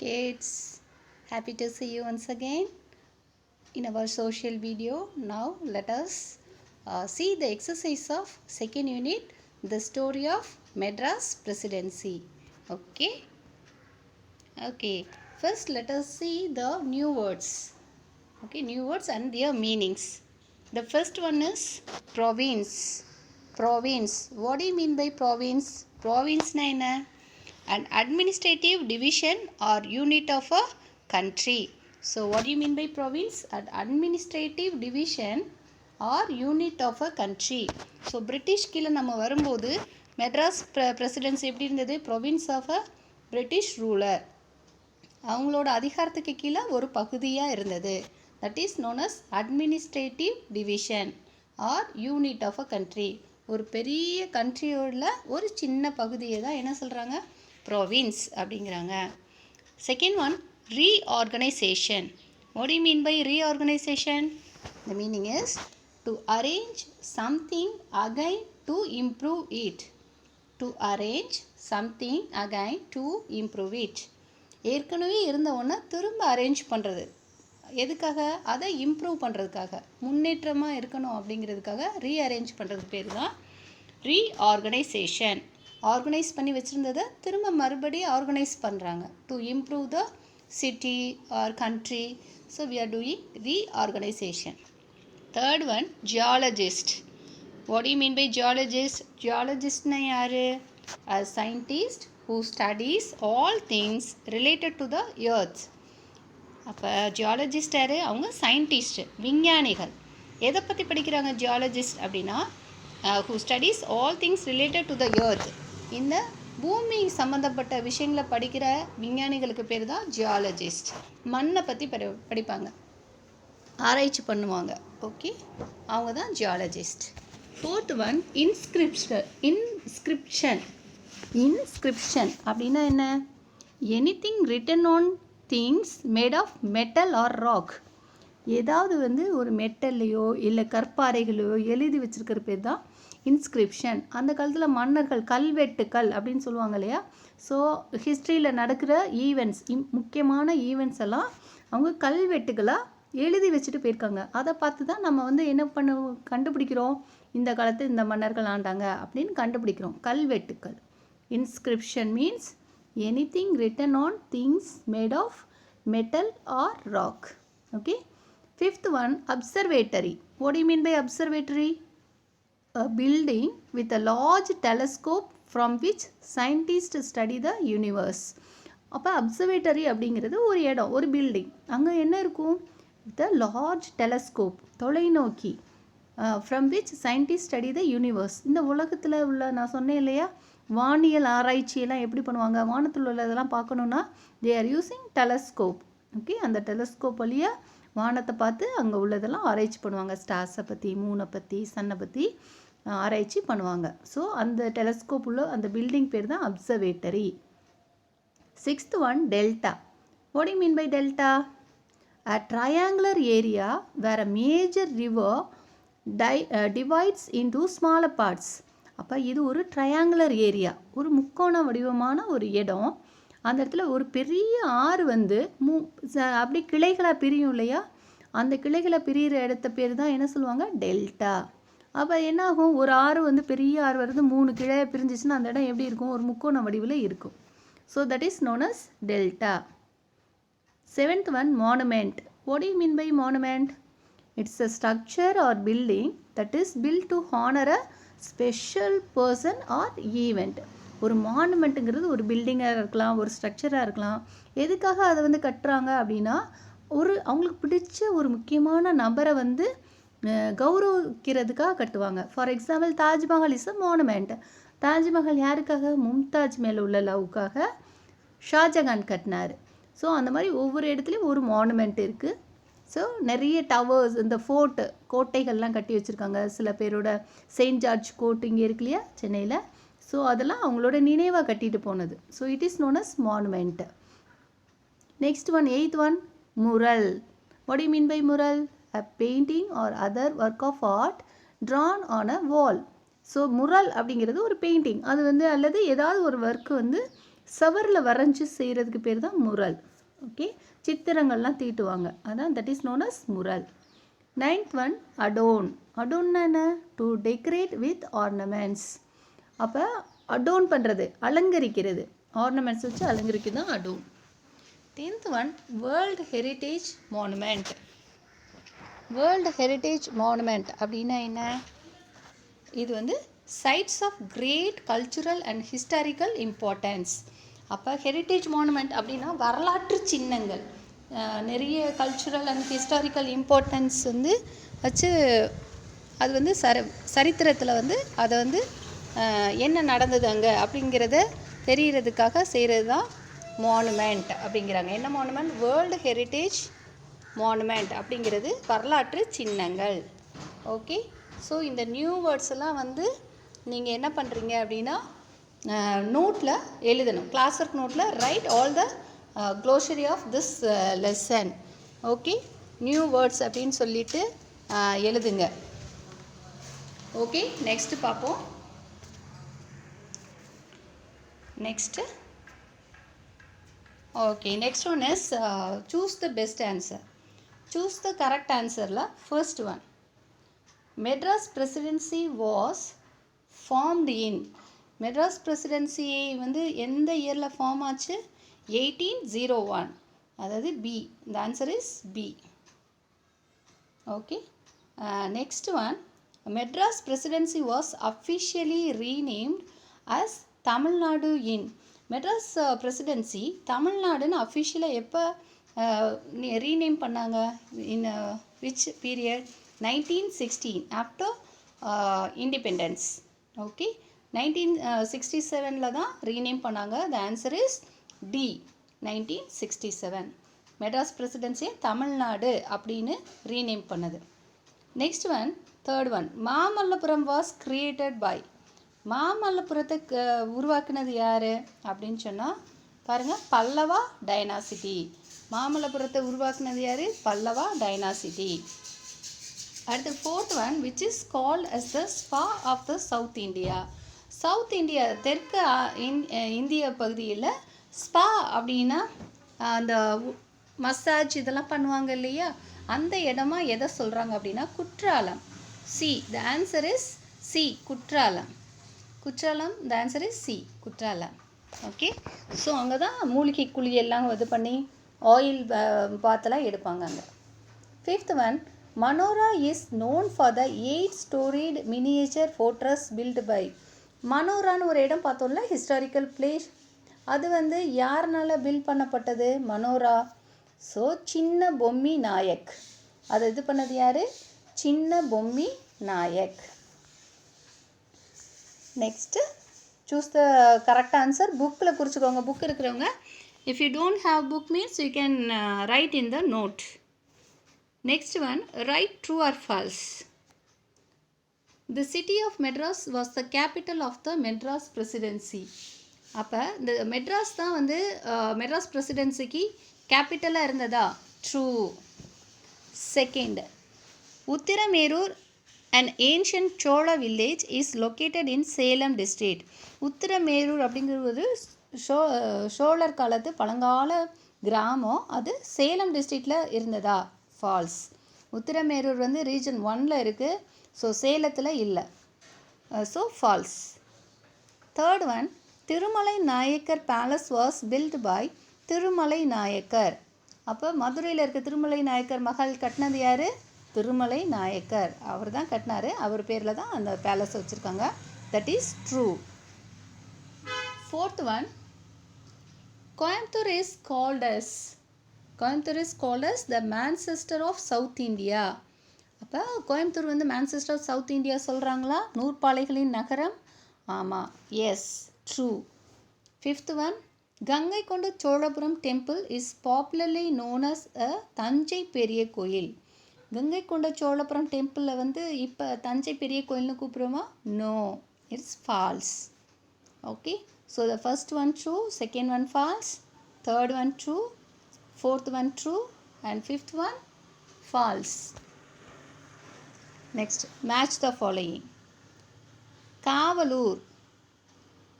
kids, happy to see you once again in our social video. Now let us see the exercise of second unit, the story of Madras Presidency. Okay. First let us see the new words. New words and their meanings. The first one is province. Province. What do you mean by province? Province na enna? An administrative division or unit of a country. So what do you mean by province? An administrative division or unit of a country. So British கீழே நம்ம வரும்போது Madras presidency எப்படி இருந்தது? province of a British ruler. அவங்களோட அதிகாரத்துக்கு கீழே ஒரு பகுதியாக இருந்தது. That is known as administrative division or unit of a country. ஒரு பெரிய கண்ட்ரியோட ஒரு சின்ன பகுதியை தான் என்ன சொல்கிறாங்க? ப்ரோவின்ஸ் அப்படிங்கிறாங்க. Second one, reorganisation. What you mean by reorganisation? The meaning is to arrange something again to improve it. To arrange something again to improve it. ஏற்கனவே இருந்த ஒன்றை திரும்ப அரேஞ்ச் பண்ணுறது. எதுக்காக? அதை இம்ப்ரூவ் பண்ணுறதுக்காக, முன்னேற்றமாக இருக்கணும் அப்படிங்கிறதுக்காக ரீஅரேஞ்ச் பண்ணுறது பேர் தான் ரீஆர்கனைசேஷன். ஆர்கனைஸ் பண்ணி வச்சுருந்ததை திரும்ப மறுபடியும் ஆர்கனைஸ் பண்ணுறாங்க to improve the city or country. So we are doing reorganisation. Third one, geologist. What you mean by geologist? ஜியாலஜிஸ்ட்னா யார்? A scientist who studies all things related to the earth. அப்போ geologist யார்? அவங்க scientist, விஞ்ஞானிகள். எதை பற்றி படிக்கிறாங்க geologist அப்படின்னா who studies all things related to the earth. இந்த பூமி சம்மந்தப்பட்ட விஷயங்களை படிக்கிற விஞ்ஞானிகளுக்கு பேர் தான் ஜியாலஜிஸ்ட். மண்ணை பற்றி படிப்பாங்க, ஆராய்ச்சி பண்ணுவாங்க. ஓகே, அவங்க தான் geologist. Fourth one, inscription. Inscription அப்படின்னா என்ன? Anything written on things made of metal or rock. ஏதாவது ஒரு மெட்டல்லையோ இல்லை கற்பாறைகளையோ எழுதி வச்சுருக்கிற பேர் தான் இன்ஸ்கிரிப்ஷன். அந்த காலத்தில் மன்னர்கள் கல்வெட்டுக்கள் அப்படின்னு சொல்லுவாங்க இல்லையா? ஸோ ஹிஸ்ட்ரியில் நடக்கிற ஈவெண்ட்ஸ், முக்கியமான ஈவெண்ட்ஸ் எல்லாம் அவங்க கல்வெட்டுக்களாக எழுதி வச்சுட்டு போயிருக்காங்க. அதை பார்த்து தான் நம்ம என்ன கண்டுபிடிக்கிறோம், இந்த காலத்து இந்த மன்னர்கள் ஆண்டாங்க அப்படின்னு கண்டுபிடிக்கிறோம். கல்வெட்டுக்கள். Inscription means anything written on things made of metal or rock. Okay. Fifth one, observatory. What do you mean by observatory? A building with a large telescope from which scientists study the universe. அப்போ observatory அப்படிங்கிறது ஒரு இடம், ஒரு building. அங்கே என்ன இருக்கும்? With a large telescope, தொலைநோக்கி. From which scientist study the universe. இந்த உலகத்தில் உள்ள, நான் சொன்னேன் இல்லையா, வானியல் ஆராய்ச்சியெல்லாம் எப்படி பண்ணுவாங்க? வானத்தில் உள்ளதெல்லாம் பார்க்கணுன்னா they are using telescope. Okay, அந்த டெலஸ்கோப் வழியாக வானத்தை பார்த்து அங்கே உள்ளதெல்லாம் ஆராய்ச்சி பண்ணுவாங்க. ஸ்டார்ஸை பற்றி, மூனை பற்றி, சன்னை பற்றி ஆராய்ச்சி பண்ணுவாங்க. ஸோ அந்த டெலஸ்கோப் உள்ள அந்த பில்டிங் பேர் தான் observatory. Sixth one, delta. What you mean by delta? A triangular area where a major river divides into smaller parts. அப்போ இது ஒரு ட்ரையாங்குலர் ஏரியா, ஒரு முக்கோண வடிவமான ஒரு இடம். அந்த இடத்துல ஒரு பெரிய ஆறு அப்படி கிளைகளாக பிரியும் இல்லையா? அந்த கிளைகளை பிரிகிற இடத்த பேர் தான் என்ன சொல்லுவாங்க? டெல்டா. அப்போ என்ன ஆகும்? ஒரு ஆறு பெரிய ஆறு வருது, 3 கிளையை பிரிஞ்சிச்சுன்னா அந்த இடம் எப்படி இருக்கும்? ஒரு முக்கோண வடிவில் இருக்கும். So that is known as delta. Seventh one, monument. What you mean by monument? It's a structure or building that is built to honor a special person or event. ஒரு மானுமெண்ட்டுங்கிறது ஒரு பில்டிங்காக இருக்கலாம், ஒரு ஸ்ட்ரக்சராக இருக்கலாம். எதுக்காக அதை கட்டுறாங்க அப்படின்னா, அவங்களுக்கு பிடிச்ச ஒரு முக்கியமான நபரை கௌரவிக்கிறதுக்காக கட்டுவாங்க. For example, Taj Mahal is a monument. Taj Mahal யாருக்காக? மும்தாஜ் மேலே உள்ள லவ்வுக்காக ஷாஜகான் கட்டினார். ஸோ அந்த மாதிரி ஒவ்வொரு இடத்துலையும் ஒரு மானுமெண்ட் இருக்குது. ஸோ நிறைய டவர்ஸ், இந்த ஃபோர்ட்டு, கோட்டைகள்லாம் கட்டி வச்சுருக்காங்க. சில பேரோட செயின்ட் ஜார்ஜ் கோட் இங்கே இருக்கு இல்லையா, சென்னையில். ஸோ அதெல்லாம் அவங்களோட நினைவாக கட்டிட்டு போனது. So it is known as monument. Next one, eighth one, mural. What you mean by mural? A painting or other work of art drawn on a wall. So mural அப்படிங்கிறது ஒரு பெயிண்டிங். அது அல்லது ஏதாவது ஒரு ஒர்க்கு சவரில் வரைஞ்சி செய்கிறதுக்கு பேர் தான் முரல். ஓகே, சித்திரங்கள்லாம் தீட்டுவாங்க, அதான் that is known as mural. 9th one adorn. அடோன்னா என்ன? To decorate with ornaments. அப்போ அடோன் பண்ணுறது, அலங்கரிக்கிறது, ஆர்னமெண்ட்ஸ் வச்சு அலங்கரிக்கிறது தான் adorn. 10th one world heritage monument. World heritage monument அப்படின்னா என்ன? இது வந்து sites of great cultural and historical importance. அப்போ ஹெரிட்டேஜ் மானுமெண்ட் அப்படின்னா வரலாற்று சின்னங்கள், நிறைய கல்ச்சுரல் அண்ட் ஹிஸ்டாரிக்கல் இம்பார்ட்டன்ஸ் வந்து வச்சு அது வந்து சரித்திரத்தில் வந்து அதை வந்து என்ன நடந்தது அங்கே அப்படிங்கிறத தெரிகிறதுக்காக செய்கிறது தான் மானுமெண்ட் அப்படிங்கிறாங்க. என்ன மானுமெண்ட்? வேர்ல்டு ஹெரிட்டேஜ் மானுமெண்ட் அப்படிங்கிறது வரலாற்று சின்னங்கள். ஓகே, ஸோ இந்த நியூ வேர்ட்ஸ் எல்லாம் வந்து நீங்கள் என்ன பண்ணுறீங்க அப்படின்னா நோட்டில் எழுதணும். கிளாஸ் ஒர்க் நோட்டில் write all the glossary of this lesson. Okay, new words அப்படின்னு சொல்லிட்டு எழுதுங்க. ஓகே, நெக்ஸ்ட் பார்ப்போம். Next okay, next one is choose the best answer. Choose the correct ஆன்சரில் first one, Madras presidency was formed in. Madras presidency வந்து எந்த இயரில் form ஆச்சு? 1801. அதாவது B. The answer is B. Okay, next one, Madras presidency was officially renamed as Tamil Nadu in. Madras presidency தமிழ்நாடுன்னு அஃபிஷியலாக எப்போ rename பண்ணாங்க? In which period? 1916 after independence. Okay, 1967 தான் ரீநேம் பண்ணாங்க. The answer is D, 1967. Madras பிரசிடென்சியை தமிழ்நாடு அப்படின்னு ரீநேம் பண்ணது. Next one, third one, Mamallapuram was created by. மாமல்லபுரத்தை உருவாக்குனது யார் அப்படின்னு சொன்னால் பாருங்கள், பல்லவா டைனாசிட்டி. மாமல்லபுரத்தை உருவாக்குனது யார்? பல்லவா டைனாசிட்டி. அடுத்து fourth one, which is called as the spa of the South India. South India தெற்கு இந்திய பகுதியில் ஸ்பா அப்படின்னா அந்த மசாஜ் இதெல்லாம் பண்ணுவாங்க இல்லையா, அந்த இடமா எதை சொல்கிறாங்க அப்படின்னா Kutralam. C, the answer is C, Kutralam. Kutralam, the answer is C, Kutralam. Okay, so அங்கே தான் மூலிகை குழியெல்லாம் இது பண்ணி ஆயில் பாத்தெல்லாம் எடுப்பாங்க அங்கே. Fifth one, Manora is known for the 8-storied miniature fortress built by. மனோரான்னு ஒரு இடம் பார்த்தோம்ல, ஹிஸ்டாரிக்கல் பிளேஸ், அது வந்து யாருனால பில்ட் பண்ணப்பட்டது? மனோரா. ஸோ சின்ன பொம்மி நாயக், அதை இது பண்ணது யார்? Chinna Bommi Nayak. Next choose the correct answer. புக்கில் குறிச்சிக்கோங்க, புக் இருக்கிறவங்க. If you don't have book means you can write in the note. Next one, write true or false. The city of Madras was the capital of the Madras Presidency. அப்போ இந்த மெட்ராஸ் தான் வந்து மெட்ராஸ் பிரசிடென்சிக்கு கேபிட்டலாக இருந்ததா? True. Second, Uthiramerur an ancient Chola village is located in Salem district. Uthiramerur அப்படிங்கிறது சோழர் காலத்து பழங்கால கிராமம், அது சேலம் டிஸ்ட்ரிக்டில் இருந்ததா? ஃபால்ஸ். உத்திரமேரூர் வந்து ரீஜன் 1ல் இருக்குது, ஸோ சேலத்தில் இல்லை, so false. Third one, Thirumalai Nayakkar palace was built by Thirumalai Nayakkar. அப்போ மதுரையில் இருக்க திருமலை நாயக்கர் மகள் கட்டினது யார்? திருமலை நாயக்கர், அவர் தான் கட்டினார், அவர் பேரில் தான் அந்த பேலஸ் வச்சுருக்காங்க. That is true. Fourth one, Coimbatore is called as. Coimbatore is called as the Manchester of the South. அப்போ கோயம்புத்தூர் வந்து மான்செஸ்டர் ஆஃப் சவுத் இந்தியா சொல்கிறாங்களா? நூற்பாலைகளின் நகரம். ஆமாம், yes, true. Fifth one, Gangai Konda Cholapuram temple is popularly known as a Thanjai Periya Kovil. Ganga Konda Cholapuram டெம்பிளில் வந்து இப்போ தஞ்சை பெரிய கோயில்னு கூப்பிடுவோமா? No, it's false. Okay, so the first one true, second one false, third one true, fourth one true, and fifth one false. Next, match the following. Kavalur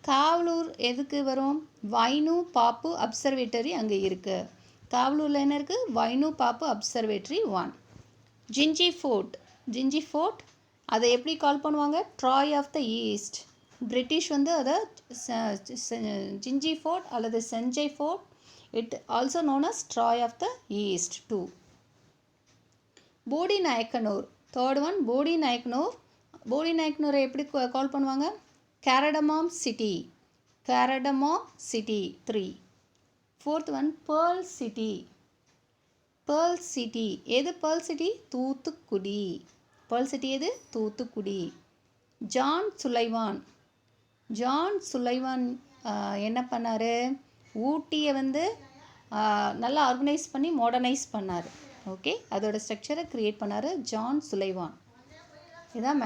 Kavalur எதுக்கு வரும்? Wine பாப்பு observatory அங்கே இருக்குது. காவலூரில் என்ன இருக்குது? வைனு பாப்பு அப்சர்வேட்டரி 1. ஜிஞ்சி ஃபோர்ட் அதை எப்படி call பண்ணுவாங்க? Troy of the East. British வந்து அதை ஜிஞ்சி ஃபோர்ட் அல்லது செஞ்சை fort, it also known as Troy of the East 2. Bodi Nayakkanur, third one Bodi நாயக்கனூரை எப்படி கால் பண்ணுவாங்க? Cardamom city 3. Fourth one pearl city. எது pearl city? Thoothukudi. Pearl city எது? தூத்துக்குடி. ஜான் சுலைவான் என்ன பண்ணார்? ஊட்டியை வந்து நல்லா ஆர்கனைஸ் பண்ணி மாடர்னைஸ் பண்ணார். ஓகே, அதோட ஸ்ட்ரக்சரை க்ரியேட் பண்ணார் ஜான் சுலைவான். இதுதான்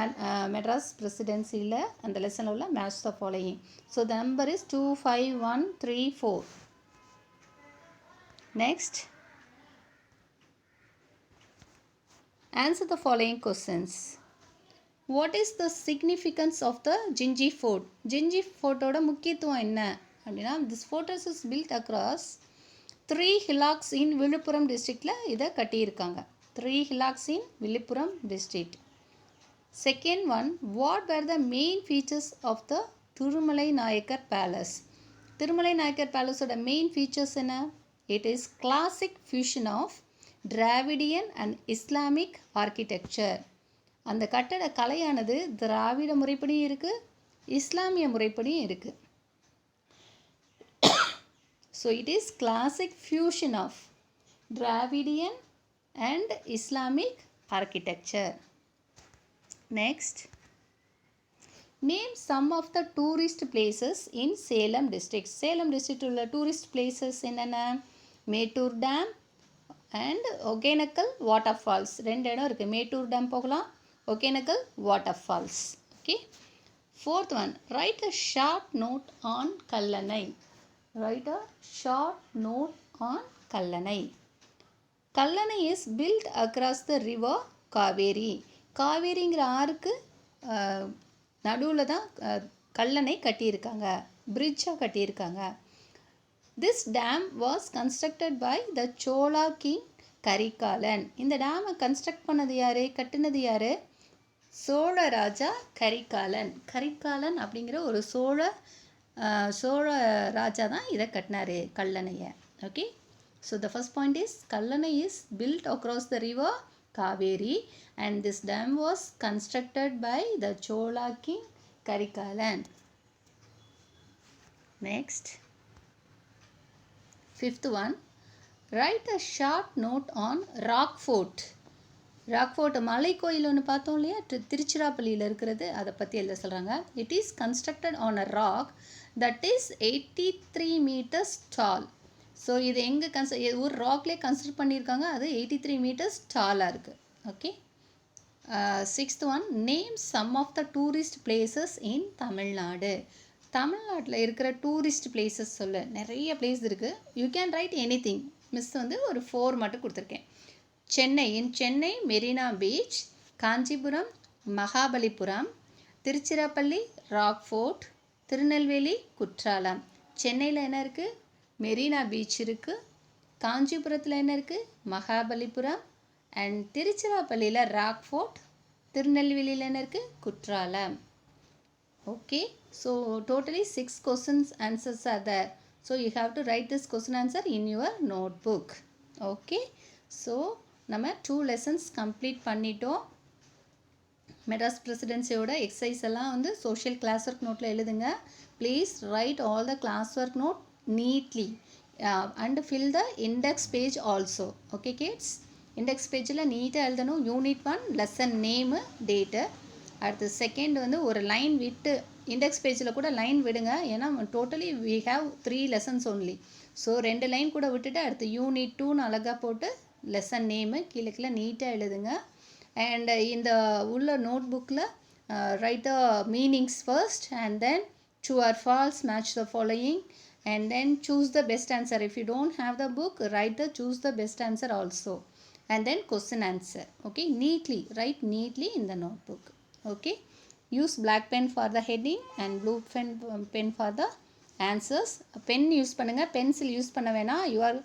மெட்ராஸ் பிரசிடென்சியில் அந்த லெசனில் உள்ள match the following. So the number is 2, 5, 1, 3, 4. Next, answer the following questions. What is the significance of the Jinji Fort? Jinji Fortோட முக்கியத்துவம் என்ன அப்படின்னா, this fortress is built across 3 hillocks in Villupuram டிஸ்ட்ரிக்டில் இதை கட்டியிருக்காங்க. 3 hillocks in Villupuram district. Second one, what were the main features of the Thirumalai Nayakkar palace? Thirumalai Nayakkar பேலஸோட main features என்ன? It is classic fusion of Dravidian and Islamic architecture. அந்த கட்டட கலையானது திராவிட முறைப்படியும் இருக்குது, இஸ்லாமிய முறைப்படியும் இருக்குது. So it is classic fusion of Dravidian and Islamic architecture. Next, name some of the tourist places in Salem district. Salem district உள்ள tourist places என்னென்ன? Mettur dam and Hogenakkal water falls. 2 இடம் இருக்குது. Mettur dam போகலாம், Hogenakkal water falls. Okay. Fourth one, write a short note on Kallanai. Kallanai is built across the river Kaveri. காவேரிங்கிற ஆறுக்கு நடுவில் தான் கல்லணை கட்டியிருக்காங்க, பிரிட்ஜாக கட்டியிருக்காங்க. This dam was constructed by the Chola king Karikalan. இந்த டேமை கன்ஸ்ட்ரக்ட் பண்ணது யார், கட்டினது யார்? சோழ ராஜா கரிகாலன். கரிகாலன் அப்படிங்கிற ஒரு சோழ ராஜா தான் இதை கட்டினார், கல்லணையை. Okay. So the first point is Kallanai is built across the river Kaveri and this dam was constructed by the Chola king Karikalan. Next, fifth one, write a short note on Rock Fort. Rock Fort மலை கோயில் ஒன்று பார்த்தோம் இல்லையா, திருச்சிராப்பள்ளியில் இருக்கிறது, அதை பற்றி எழுத சொல்கிறாங்க. It is constructed on a rock that is 83 meters tall. So இது எங்கே ஒரு ராக்லேயே கன்ஸ்ட்ரக்ட் பண்ணியிருக்காங்க, அது 83 meters டாலாக இருக்குது. Okay. Sixth one, name some of the tourist places in Tamil Nadu. தமிழ்நாட்டில் இருக்கிற டூரிஸ்ட் பிளேசஸ் சொல்ல, நிறைய பிளேஸ் இருக்குது. You can write any thing. Miss வந்து ஒரு 4 மட்டும் கொடுத்துருக்கேன். Chennai Marina beach, Kanchipuram Mahabalipuram, Tiruchirappalli Rock Fort, Tirunelveli Kutralam. சென்னையில் என்ன இருக்குது? மெரினா பீச் இருக்குது. காஞ்சிபுரத்தில் என்ன இருக்குது? மகாபலிபுரம். அண்ட் திருச்சிராப்பள்ளியில் ராக் ஃபோர்ட். திருநெல்வேலியில் என்ன இருக்குது? Kutralam. Okay. So totally 6 questions answers are there. So you have to write this question answer in your notebook. Okay. So நம்ம 2 lessons கம்ப்ளீட் பண்ணிட்டோம். மெட்ராஸ் பிரசிடென்சியோட எக்ஸசைஸ் எல்லாம் வந்து சோஷியல் கிளாஸ் ஒர்க் நோட்டில் எழுதுங்க. Please write all the class work note neatly and fill the index page also. Okay kids, index பேஜில் நீட்டாக எழுதணும். Unit 1 lesson name, date. அடுத்து செகண்ட் வந்து ஒரு லைன் விட்டு இண்டெக்ஸ் பேஜில் கூட லைன் விடுங்க, ஏன்னா totally we have 3 lessons only. So 2 line கூட விட்டுட்டு அடுத்து யூனிட் 2ன்னு அழகாக போட்டு லெசன் நேமு கீழே நீட்டாக எழுதுங்க. அண்ட் இந்த உள்ள நோட் புக்கில் right the meanings first and then true or false, match the following, and then choose the best answer. If you don't have the book, write the choose the best answer also, and then question answer. Okay, neatly write neatly in the notebook. Okay, use black pen for the heading and blue pen for the answers. pen use பண்ணுங்க, pencil use பண்ண வேணாம். you are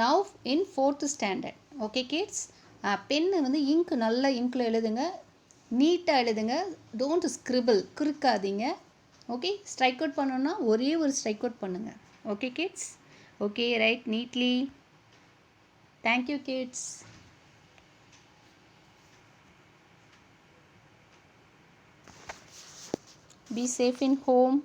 now in 4th standard. okay kids, pen வந்து ink நல்ல இங்க்கில் எழுதுங்க, நீட்டாக எழுதுங்க. Don't scribble, கிறுக்காதீங்க. ஓகே, ஸ்ட்ரைக் அவுட் பண்ணணுன்னா ஒரே ஒரு ஸ்ட்ரைக் அவுட் பண்ணுங்கள். Okay kids, okay, write neatly. Thank you kids. Be safe in home.